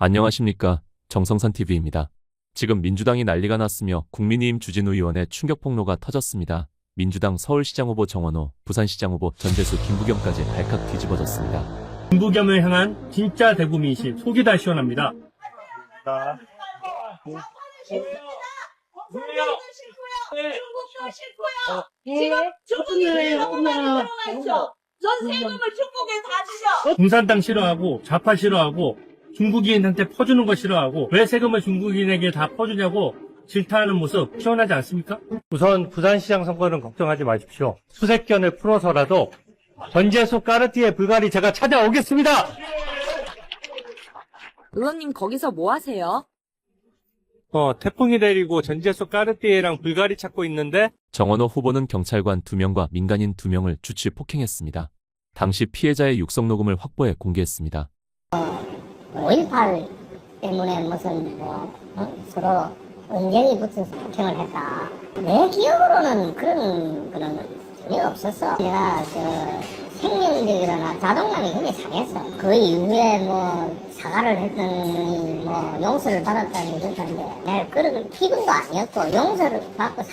안녕하십니까. 정성산TV입니다. 지금 민주당이 난리가 났으며 국민의힘 주진우 의원의 충격 폭로가 터졌습니다. 민주당 서울시장 후보 정원호, 부산시장 후보 전재수, 김부겸까지 발칵 뒤집어졌습니다. 김부겸을 향한 진짜 대구 민심 속이 다 시원합니다. 자, 중국도 싫고요. 지금 중국이 들어가 있죠. 전 세금을 중국에 다 주셔. 공산당 싫어하고 좌파 싫어하고 중국인한테 퍼주는 거 싫어하고 왜 세금을 중국인에게 다 퍼주냐고 질타하는 모습 시원하지 않습니까? 우선 부산시장 선거는 걱정하지 마십시오. 수색견을 풀어서라도 전재수 까르띠에 불가리 제가 찾아오겠습니다. 의원님 거기서 뭐 하세요? 태풍이 내리고 전재수 까르띠에랑 불가리 찾고 있는데 정원호 후보는 경찰관 2명과 민간인 2명을 주치 폭행했습니다. 당시 피해자의 육성 녹음을 확보해 공개했습니다. 5.18 때문에 무슨 서로 언쟁이 붙어서 폭행을 했다. 내 기억으로는 그런 거는 전혀 없었어. 내가 생명력이나 자존감이 굉장히 상했어. 그 이후에 사과를 했더니 용서를 받았다는 그렇다는데 내가 그런 기분도 아니었고 용서를 받고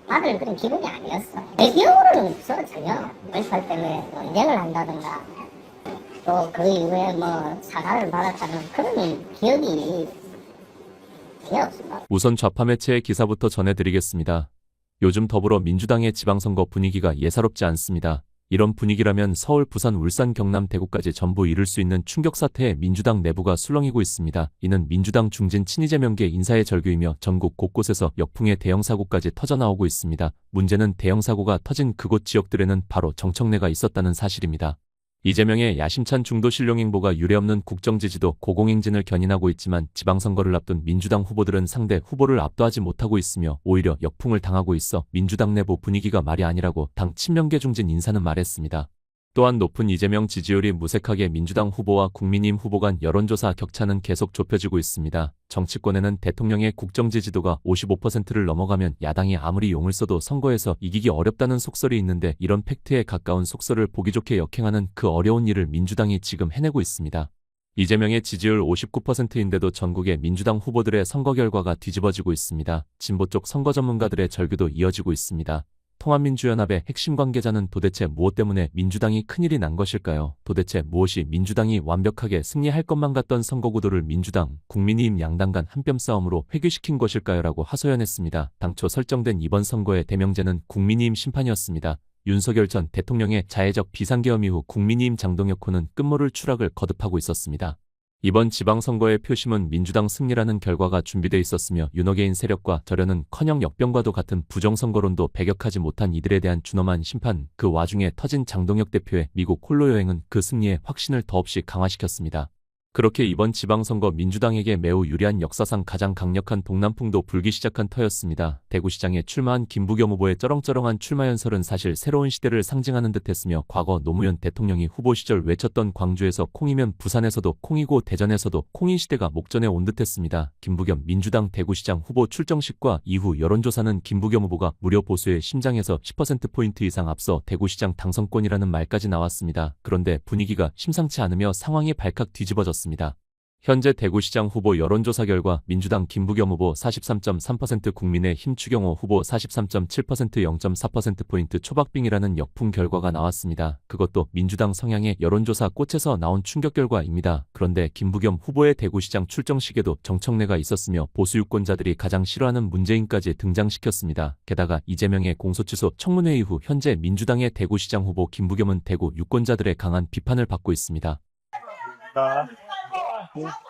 받을 그런 기분이 아니었어. 내 기억으로는 없어 전혀. 5.18 때문에 언쟁을 한다든가 또 그 이후에 사과를 받았다는 그런 기억이 전혀 없습니다. 우선 좌파 매체의 기사부터 전해드리겠습니다. 요즘 더불어민주당의 지방선거 분위기가 예사롭지 않습니다. 이런 분위기라면 서울, 부산, 울산, 경남, 대구까지 전부 이룰 수 있는 충격 사태에 민주당 내부가 술렁이고 있습니다. 이는 민주당 중진 친이재명계 인사의 절규이며 전국 곳곳에서 역풍의 대형 사고까지 터져나오고 있습니다. 문제는 대형 사고가 터진 그곳 지역들에는 바로 정청래가 있었다는 사실입니다. 이재명의 야심찬 중도 신령 행보가 유례없는 국정지지도 고공행진을 견인하고 있지만 지방선거를 앞둔 민주당 후보들은 상대 후보를 압도하지 못하고 있으며 오히려 역풍을 당하고 있어 민주당 내부 분위기가 말이 아니라고 당 친명계 중진 인사는 말했습니다. 또한 높은 이재명 지지율이 무색하게 민주당 후보와 국민의힘 후보 간 여론조사 격차는 계속 좁혀지고 있습니다. 정치권에는 대통령의 국정지지도가 55%를 넘어가면 야당이 아무리 용을 써도 선거에서 이기기 어렵다는 속설이 있는데 이런 팩트에 가까운 속설을 보기 좋게 역행하는 그 어려운 일을 민주당이 지금 해내고 있습니다. 이재명의 지지율 59%인데도 전국의 민주당 후보들의 선거 결과가 뒤집어지고 있습니다. 진보 쪽 선거 전문가들의 절규도 이어지고 있습니다. 통합민주연합의 핵심 관계자는 도대체 무엇 때문에 민주당이 큰일이 난 것일까요? 도대체 무엇이 민주당이 완벽하게 승리할 것만 같던 선거구도를 민주당, 국민의힘 양당 간 한뼘 싸움으로 회귀시킨 것일까요? 라고 하소연했습니다. 당초 설정된 이번 선거의 대명제는 국민의힘 심판이었습니다. 윤석열 전 대통령의 자해적 비상계엄 이후 국민의힘 장동혁호는 끝모를 추락을 거듭하고 있었습니다. 이번 지방선거의 표심은 민주당 승리라는 결과가 준비돼 있었으며 윤호개인 세력과 저려는커녕 역병과도 같은 부정선거론도 배격하지 못한 이들에 대한 준엄한 심판, 그 와중에 터진 장동혁 대표의 미국 홀로 여행은 그 승리의 확신을 더없이 강화시켰습니다. 그렇게 이번 지방선거 민주당에게 매우 유리한 역사상 가장 강력한 동남풍도 불기 시작한 터였습니다. 대구시장에 출마한 김부겸 후보의 쩌렁쩌렁한 출마 연설은 사실 새로운 시대를 상징하는 듯했으며 과거 노무현 대통령이 후보 시절 외쳤던 광주에서 콩이면 부산에서도 콩이고 대전에서도 콩인 시대가 목전에 온 듯했습니다. 김부겸 민주당 대구시장 후보 출정식과 이후 여론조사는 김부겸 후보가 무려 보수의 심장에서 10%포인트 이상 앞서 대구시장 당선권이라는 말까지 나왔습니다. 그런데 분위기가 심상치 않으며 상황이 발칵 뒤집어졌습니다. 현재 대구시장 후보 여론조사 결과 민주당 김부겸 후보 43.3%, 국민의힘 추경호 후보 43.7% 0.4%포인트 초박빙이라는 역풍 결과가 나왔습니다. 그것도 민주당 성향의 여론조사 꽃에서 나온 충격 결과입니다. 그런데 김부겸 후보의 대구시장 출정식에도 정청래가 있었으며 보수 유권자들이 가장 싫어하는 문재인까지 등장시켰습니다. 게다가 이재명의 공소취소 청문회 이후 현재 민주당의 대구시장 후보 김부겸은 대구 유권자들의 강한 비판을 받고 있습니다. 중국도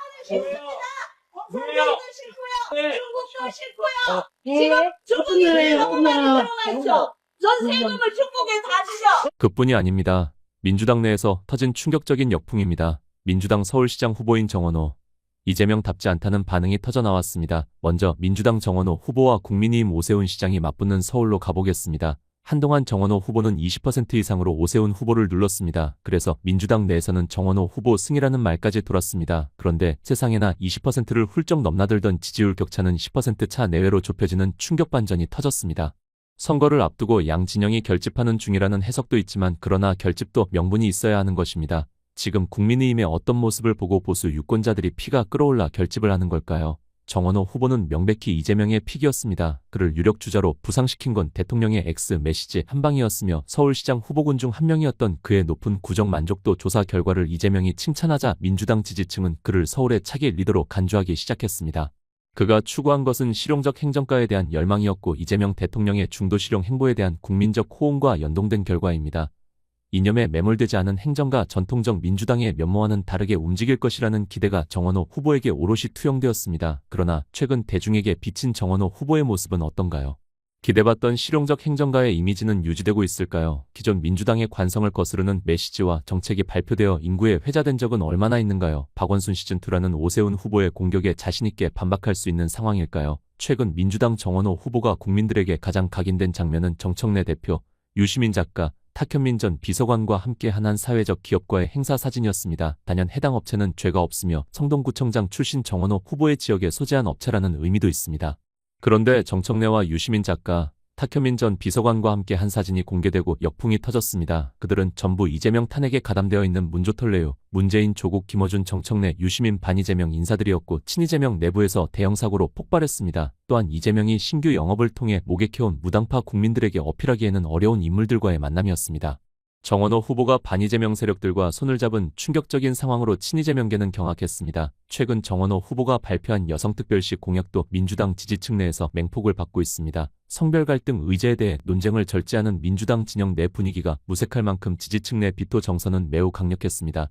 싫고요. 지금 중국이 들어가 있죠. 전 세금을 중국에 다 주셔. 그뿐이 아닙니다. 민주당 내에서 터진 충격적인 역풍입니다. 민주당 서울시장 후보인 정원호, 이재명답지 않다는 반응이 터져나왔습니다. 먼저 민주당 정원호 후보와 국민의힘 오세훈 시장이 맞붙는 서울로 가보겠습니다. 한동안 정원호 후보는 20% 이상으로 오세훈 후보를 눌렀습니다. 그래서 민주당 내에서는 정원호 후보 승이라는 말까지 돌았습니다. 그런데 세상에나 20%를 훌쩍 넘나들던 지지율 격차는 10% 차 내외로 좁혀지는 충격 반전이 터졌습니다. 선거를 앞두고 양 진영이 결집하는 중이라는 해석도 있지만 그러나 결집도 명분이 있어야 하는 것입니다. 지금 국민의힘의 어떤 모습을 보고 보수 유권자들이 피가 끓어올라 결집을 하는 걸까요? 정원호 후보는 명백히 이재명의 픽이었습니다. 그를 유력 주자로 부상시킨 건 대통령의 X 메시지 한 방이었으며 서울시장 후보군 중 한 명이었던 그의 높은 구정 만족도 조사 결과를 이재명이 칭찬하자 민주당 지지층은 그를 서울의 차기 리더로 간주하기 시작했습니다. 그가 추구한 것은 실용적 행정가에 대한 열망이었고 이재명 대통령의 중도실용 행보에 대한 국민적 호응과 연동된 결과입니다. 이념에 매몰되지 않은 행정가 전통적 민주당의 면모와는 다르게 움직일 것이라는 기대가 정원호 후보에게 오롯이 투영되었습니다. 그러나 최근 대중에게 비친 정원호 후보의 모습은 어떤가요? 기대받던 실용적 행정가의 이미지는 유지되고 있을까요? 기존 민주당의 관성을 거스르는 메시지와 정책이 발표되어 인구에 회자된 적은 얼마나 있는가요? 박원순 시즌2라는 오세훈 후보의 공격에 자신있게 반박할 수 있는 상황일까요? 최근 민주당 정원호 후보가 국민들에게 가장 각인된 장면은 정청래 대표, 유시민 작가, 탁현민 전 비서관과 함께 한 사회적 기업과의 행사 사진이었습니다. 단연 해당 업체는 죄가 없으며 성동구청장 출신 정원호 후보의 지역에 소재한 업체라는 의미도 있습니다. 그런데 정청래와 유시민 작가, 탁현민 전 비서관과 함께 한 사진이 공개되고 역풍이 터졌습니다. 그들은 전부 이재명 탄핵에 가담되어 있는 문조털레요. 문재인, 조국, 김어준, 정청래, 유시민 반이재명 인사들이었고 친이재명 내부에서 대형 사고로 폭발했습니다. 또한 이재명이 신규 영업을 통해 모객해온 무당파 국민들에게 어필하기에는 어려운 인물들과의 만남이었습니다. 정원호 후보가 반이재명 세력들과 손을 잡은 충격적인 상황으로 친이재명계는 경악했습니다. 최근 정원호 후보가 발표한 여성특별시 공약도 민주당 지지층 내에서 맹폭을 받고 있습니다. 성별 갈등 의제에 대해 논쟁을 절제하는 민주당 진영 내 분위기가 무색할 만큼 지지층 내 비토 정서는 매우 강력했습니다.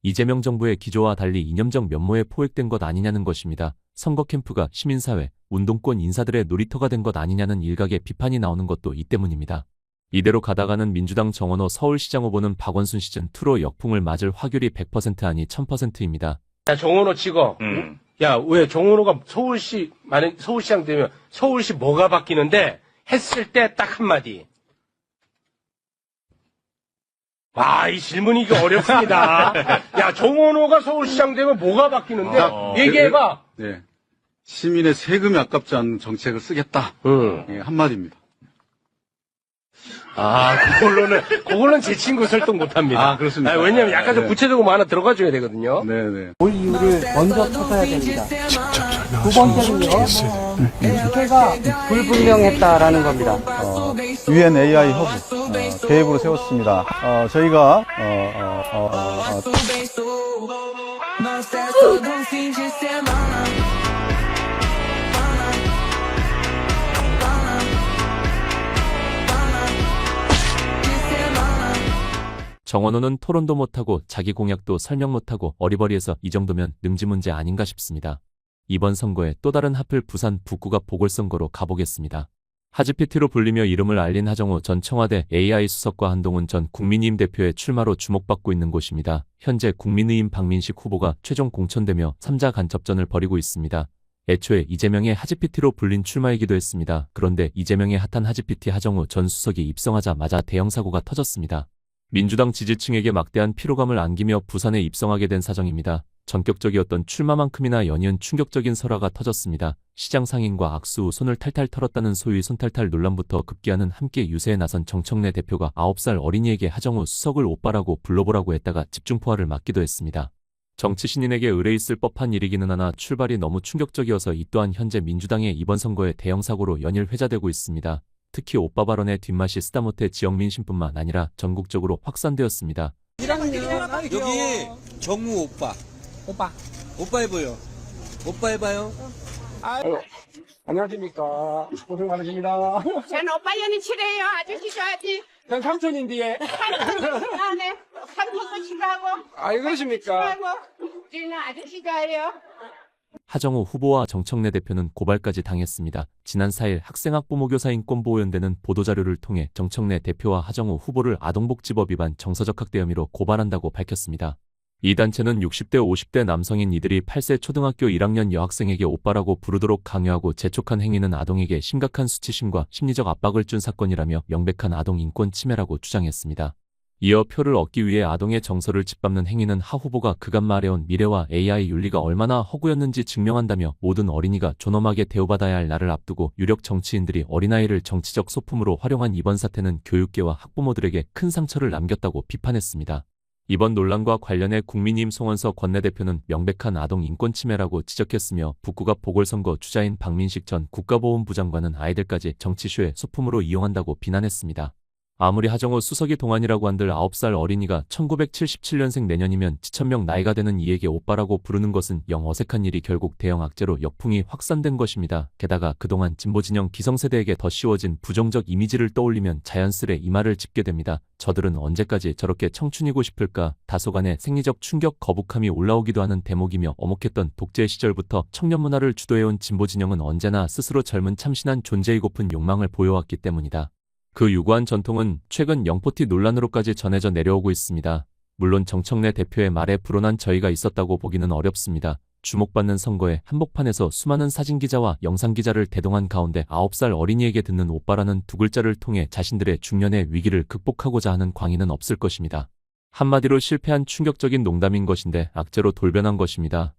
이재명 정부의 기조와 달리 이념적 면모에 포획된 것 아니냐는 것입니다. 선거 캠프가 시민사회, 운동권 인사들의 놀이터가 된 것 아니냐는 일각의 비판이 나오는 것도 이 때문입니다. 이대로 가다가는 민주당 정원호 서울시장 후보는 박원순 시즌2로 역풍을 맞을 확률이 100% 아니 1000%입니다. 야, 정원호 찍어. 야, 왜 정원호가 서울시장 되면 서울시 뭐가 바뀌는데 했을 때 딱 한마디. 아, 이 질문이 이게 어렵습니다. 야, 정원호가 서울시장 되면 뭐가 바뀌는데? 얘기해봐. 네. 시민의 세금이 아깝지 않은 정책을 쓰겠다. 예, 한마디입니다. 아, 그걸로는 제 친구 설득 못 합니다. 아, 그렇습니까? 왜냐면 약간 좀 네. 구체적으로 뭐 하나 들어가줘야 되거든요. 네네. 올 이유를 먼저 찾아야 됩니다. 두 번째는요, 주체가 불분명했다라는 겁니다. UN AI 허브 계획으로 세웠습니다. 저희가 정원호는 토론도 못하고 자기 공약도 설명 못하고 어리버리해서 이 정도면 능지 문제 아닌가 싶습니다. 이번 선거에 또 다른 하필 부산 북구가 보궐선거로 가보겠습니다. 하지피티로 불리며 이름을 알린 하정우 전 청와대 AI 수석과 한동훈 전 국민의힘 대표의 출마로 주목받고 있는 곳입니다. 현재 국민의힘 박민식 후보가 최종 공천되며 3자 간접전을 벌이고 있습니다. 애초에 이재명의 하지피티로 불린 출마이기도 했습니다. 그런데 이재명의 핫한 하지피티 하정우 전 수석이 입성하자마자 대형 사고가 터졌습니다. 민주당 지지층에게 막대한 피로감을 안기며 부산에 입성하게 된 사정입니다. 전격적이었던 출마만큼이나 연이은 충격적인 설화가 터졌습니다. 시장 상인과 악수 후 손을 탈탈 털었다는 소위 손탈탈 논란부터 급기야는 함께 유세에 나선 정청래 대표가 9살 어린이에게 하정우 수석을 오빠라고 불러보라고 했다가 집중포화를 맞기도 했습니다. 정치 신인에게 의뢰 있을 법한 일이기는 하나 출발이 너무 충격적이어서 이 또한 현재 민주당의 이번 선거에 대형 사고로 연일 회자되고 있습니다. 특히 오빠 발언의 뒷맛이 쓰다못해 지역 민심뿐만 아니라 전국적으로 확산되었습니다. 여기 정우 오빠 해보여. 오빠 해봐요. 안녕하십니까. 고생 많으십니다. 저는 오빠 연이 칠해요. 아저씨 줘야지. 전 삼촌인데요. 아, 네. 삼촌도 싫어하고. 아, 그러십니까? 우리는 아저씨 좋아해요. 하정우 후보와 정청래 대표는 고발까지 당했습니다. 지난 4일 학생학부모교사 인권보호연대는 보도자료를 통해 정청래 대표와 하정우 후보를 아동복지법 위반 정서적 학대 혐의로 고발한다고 밝혔습니다. 이 단체는 60대 50대 남성인 이들이 8세 초등학교 1학년 여학생에게 오빠라고 부르도록 강요하고 재촉한 행위는 아동에게 심각한 수치심과 심리적 압박을 준 사건이라며 명백한 아동 인권 침해라고 주장했습니다. 이어 표를 얻기 위해 아동의 정서를 짓밟는 행위는 하 후보가 그간 말해온 미래와 AI 윤리가 얼마나 허구였는지 증명한다며 모든 어린이가 존엄하게 대우받아야 할 날을 앞두고 유력 정치인들이 어린아이를 정치적 소품으로 활용한 이번 사태는 교육계와 학부모들에게 큰 상처를 남겼다고 비판했습니다. 이번 논란과 관련해 국민의힘 송원석 원내대표는 명백한 아동 인권 침해라고 지적했으며 북구가 보궐선거 주자인 박민식 전 국가보훈부 장관은 아이들까지 정치쇼의 소품으로 이용한다고 비난했습니다. 아무리 하정우 수석이 동안이라고 한들 9살 어린이가 1977년생 내년이면 지천명 나이가 되는 이에게 오빠라고 부르는 것은 영 어색한 일이 결국 대형 악재로 역풍이 확산된 것입니다. 게다가 그동안 진보진영 기성세대에게 더 씌워진 부정적 이미지를 떠올리면 자연스레 이마를 짚게 됩니다. 저들은 언제까지 저렇게 청춘이고 싶을까? 다소간의 생리적 충격 거북함이 올라오기도 하는 대목이며 어목했던 독재 시절부터 청년 문화를 주도해온 진보진영은 언제나 스스로 젊은 참신한 존재이고픈 욕망을 보여왔기 때문이다. 그 유구한 전통은 최근 영포티 논란으로까지 전해져 내려오고 있습니다. 물론 정청래 대표의 말에 불온한 저희가 있었다고 보기는 어렵습니다. 주목받는 선거에 한복판에서 수많은 사진기자와 영상기자를 대동한 가운데 9살 어린이에게 듣는 오빠라는 두 글자를 통해 자신들의 중년의 위기를 극복하고자 하는 광인은 없을 것입니다. 한마디로 실패한 충격적인 농담인 것인데 악재로 돌변한 것입니다.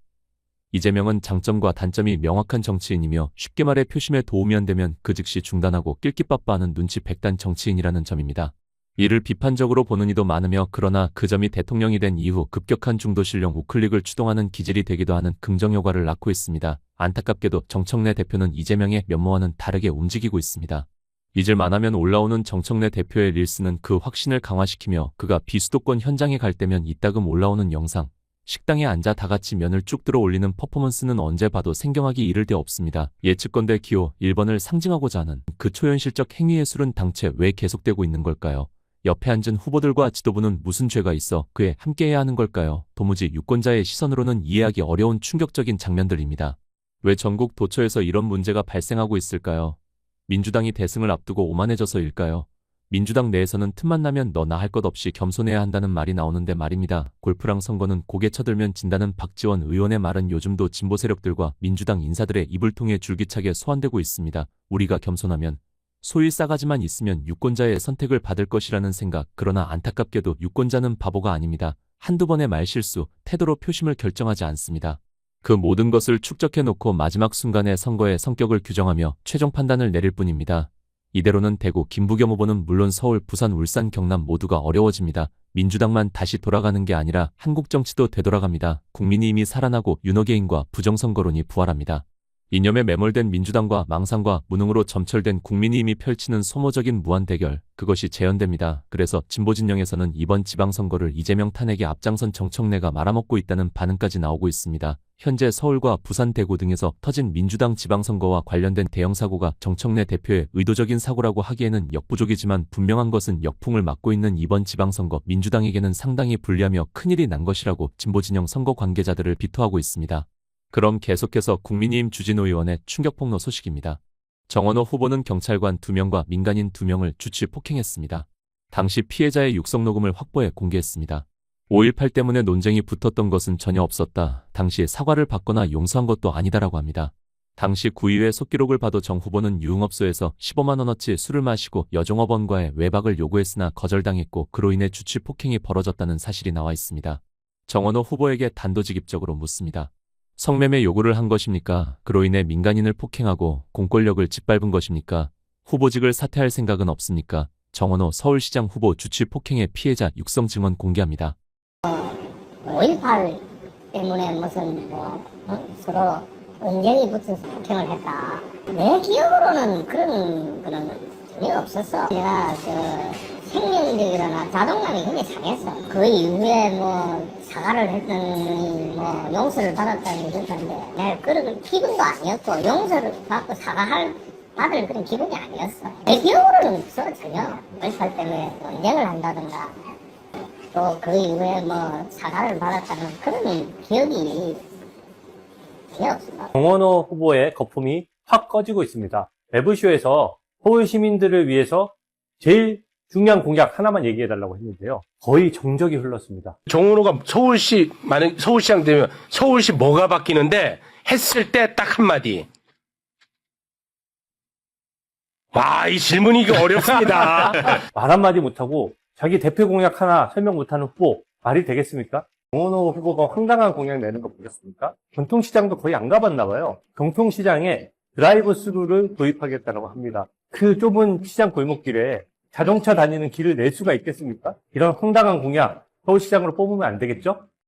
이재명은 장점과 단점이 명확한 정치인이며 쉽게 말해 표심에 도움이 안 되면 그 즉시 중단하고 낄끼빠빠하는 눈치 백단 정치인이라는 점입니다. 이를 비판적으로 보는 이도 많으며 그러나 그 점이 대통령이 된 이후 급격한 중도신령 우클릭을 추동하는 기질이 되기도 하는 긍정효과를 낳고 있습니다. 안타깝게도 정청래 대표는 이재명의 면모와는 다르게 움직이고 있습니다. 잊을만 하면 올라오는 정청래 대표의 릴스는 그 확신을 강화시키며 그가 비수도권 현장에 갈 때면 이따금 올라오는 영상, 식당에 앉아 다같이 면을 쭉 들어 올리는 퍼포먼스는 언제 봐도 생경하기 이를 데 없습니다. 예측건대 기호 1번을 상징하고자 하는 그 초현실적 행위예술은 당최 왜 계속되고 있는 걸까요? 옆에 앉은 후보들과 지도부는 무슨 죄가 있어 그에 함께해야 하는 걸까요? 도무지 유권자의 시선으로는 이해하기 어려운 충격적인 장면들입니다. 왜 전국 도처에서 이런 문제가 발생하고 있을까요? 민주당이 대승을 앞두고 오만해져서일까요? 민주당 내에서는 틈만 나면 너나 할 것 없이 겸손해야 한다는 말이 나오는데 말입니다. 골프랑 선거는 고개 쳐들면 진다는 박지원 의원의 말은 요즘도 진보 세력들과 민주당 인사들의 입을 통해 줄기차게 소환되고 있습니다. 우리가 겸손하면 소위 싸가지만 있으면 유권자의 선택을 받을 것이라는 생각. 그러나 안타깝게도 유권자는 바보가 아닙니다. 한두 번의 말실수, 태도로 표심을 결정하지 않습니다. 그 모든 것을 축적해놓고 마지막 순간에 선거의 성격을 규정하며 최종 판단을 내릴 뿐입니다. 이대로는 대구 김부겸 후보는 물론 서울, 부산, 울산, 경남 모두가 어려워집니다. 민주당만 다시 돌아가는 게 아니라 한국 정치도 되돌아갑니다. 국민의힘이 살아나고 윤호개인과 부정선거론이 부활합니다. 이념에 매몰된 민주당과 망상과 무능으로 점철된 국민의힘이 펼치는 소모적인 무한 대결, 그것이 재현됩니다. 그래서 진보진영에서는 이번 지방선거를 이재명 탄핵에 앞장선 정청래가 말아먹고 있다는 반응까지 나오고 있습니다. 현재 서울과 부산, 대구 등에서 터진 민주당 지방선거와 관련된 대형 사고가 정청래 대표의 의도적인 사고라고 하기에는 역부족이지만 분명한 것은 역풍을 맞고 있는 이번 지방선거 민주당에게는 상당히 불리하며 큰일이 난 것이라고 진보진영 선거 관계자들을 비토하고 있습니다. 그럼 계속해서 국민의힘 주진우 의원의 충격폭로 소식입니다. 정원호 후보는 경찰관 2명과 민간인 2명을 주치 폭행했습니다. 당시 피해자의 육성 녹음을 확보해 공개했습니다. 5.18 때문에 논쟁이 붙었던 것은 전혀 없었다. 당시 사과를 받거나 용서한 것도 아니다라고 합니다. 당시 구의회 속기록을 봐도 정 후보는 유흥업소에서 15만 원어치 술을 마시고 여종업원과의 외박을 요구했으나 거절당했고 그로 인해 주치 폭행이 벌어졌다는 사실이 나와 있습니다. 정원호 후보에게 단도직입적으로 묻습니다. 성매매 요구를 한 것입니까? 그로 인해 민간인을 폭행하고 공권력을 짓밟은 것입니까? 후보직을 사퇴할 생각은 없습니까? 정원호 서울시장 후보 주치 폭행의 피해자 육성 증언 공개합니다. 5.18 때문에 무슨 서로 언쟁이 붙어서 폭행을 했다. 내 기억으로는 그런 거는 전혀 없었어. 내가 생명력이라나 자존감이 굉장히 상했어. 그 이후에 사과를 했더니 용서를 받았다니 그랬는데 내가 그런 기분도 아니었고 용서를 받고 받을 그런 기분이 아니었어. 내 기억으로는 없어 전혀. 5.18 때문에 논쟁을 한다든가 또 그 이후에 사과를 받았다는 그런 기억이 전혀 없습니다. 정원호 후보의 거품이 확 꺼지고 있습니다. 매부쇼에서 서울 시민들을 위해서 제일 중요한 공약 하나만 얘기해달라고 했는데요. 거의 정적이 흘렀습니다. 정은호가 서울시장 되면 서울시 뭐가 바뀌는데 했을 때 딱 한마디. 와, 이 질문이 이게 어렵습니다. 말 한마디 못하고 자기 대표 공약 하나 설명 못하는 후보 말이 되겠습니까? 정원호 후보가 황당한 공약 내는 거 보셨습니까? 전통시장도 거의 안 가봤나 봐요. 전통시장에 드라이브 스루를 도입하겠다고 합니다. 그 좁은 시장 골목길에 자동차 다니는 길을 낼 수가 있겠습니까? 이런 황당한 공약 서울시장으로 뽑으면 안 되겠죠?